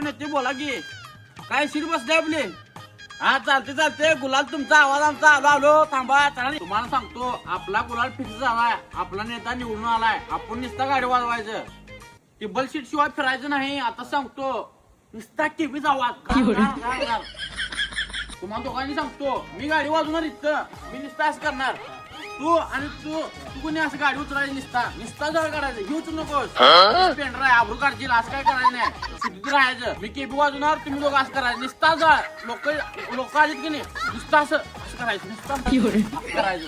नेते बोला की काय सीट बसले आपली. हा चालते चालते. गुलाल तुमचा आवाज आमचा आलो थांबा. तुम्हाला सांगतो आपला गुलाल फिक्स झालाय. आपला नेता निवडून आलाय. आपण नुसता गाडी वाजवायचं. टिबल सीट शिवाय फिरायचं नाही. आता सांगतो नुसता टीव्हीचा आवाज. तुम्हाला दोघांनी सांगतो मी गाडी वाजवणार इथं. मी नुसता असं करणार. तू आणि तू कोणी असं गाडी उचलायची निसता जवळ काढायचं. ही उचलू नकोस. स्पेंडर आहे आबरू काढशील. असं काय करायचं नाही. सिद्धीत राहायचं. मी केबी वाजवणार तुम्ही लोक असं करायचं. निसता जळ लोक आलीत की नाही नुसतं असं करायचं. नुसतं करायचं.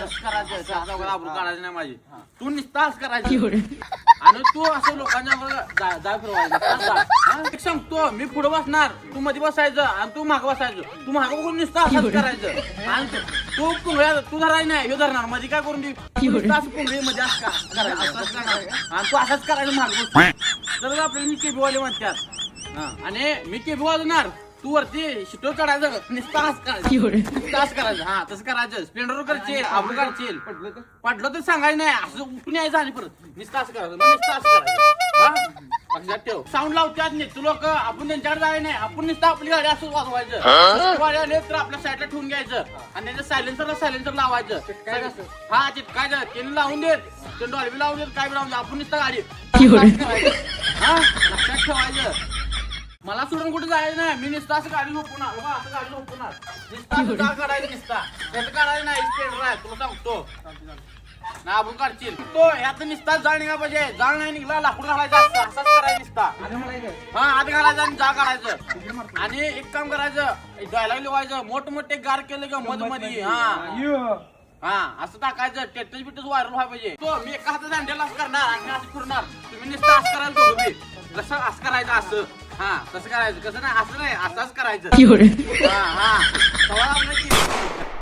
तसं करायचं. आबरू काढायचं नाही माझी. तू निसता असं करायचं. आणि तू असं लोकांच्या जाय फिरवायचं. सांगतो मी पुढे बसणार. तू मध्ये बसायचं आणि तू मागं बसायचं. तू मागं बघून नुसतं असंच करायचं. आणि तू पुंगळ्या तू धरायचं नाही. हे धरणार मध्ये काय करून दे. असं पुंगळी मध्ये असं करायचं. आणि तू असंच करायचं मागं बसून. तर आपल्याला मी केबी वाले म्हणतात. आणि मी केबी वाजवणार. तू वरती शिटो काढायचं. नुसतं असं करायचं. हा तसं करायचं. स्प्लेंडर करशील आबरू काढशील. पडलं तर सांगायचं नाही. असं उठून यायचं आणि परत नुसतं असं करायचं. नुसतं असं करायचं. लक्षात ठेव. साऊंड लावतात नाही तू लोक. आपण त्यांच्याकडे जायचं नाही. आपण नुसतं आपली गाडी असं वाजवायचं. गाडी आले तर आपल्या साईडला ठेवून घ्यायचं आणि त्याच्या सायलेन्सर लावायचं. हा चिटकायचं. त्यांनी लावून देत. ते डॉल्बी लावून देत. काय लावून देत. आपण नुसतं गाडी हा लक्षात ठेवायचं. मला सोडून कुठे जायचं नाही. मी नुसतं असं गाडी झोपणार. असं गाडी झोपणार. नुसता काढायचं. नुसता त्याचं काढायचं नाही. स्पेंडर आहे तुला सांगतो ना. आपण काढशील तो ह्यात नुसता जाळ निघा पाहिजे. जाळ नाही निघला लाकूड घालायचं असतं. असंच करायचं नुसता. हा आत घालायचं आणि जाळ काढायचं. आणि एक काम करायचं डायलॉग लिवायचं. मोठमोठे गार केलं का मध मध्ये. हा असं टाकायचं. टेटस बिटस व्हायरल व्हायला पाहिजे. तो मी एका हातात हँडल असं करणार आणि असं फिरणार. तुम्ही नुसतं असं करायला तुम्ही कसं असं करायचं. असं हा तसं करायचं. कसं नाही असं नाही असंच करायचं. हा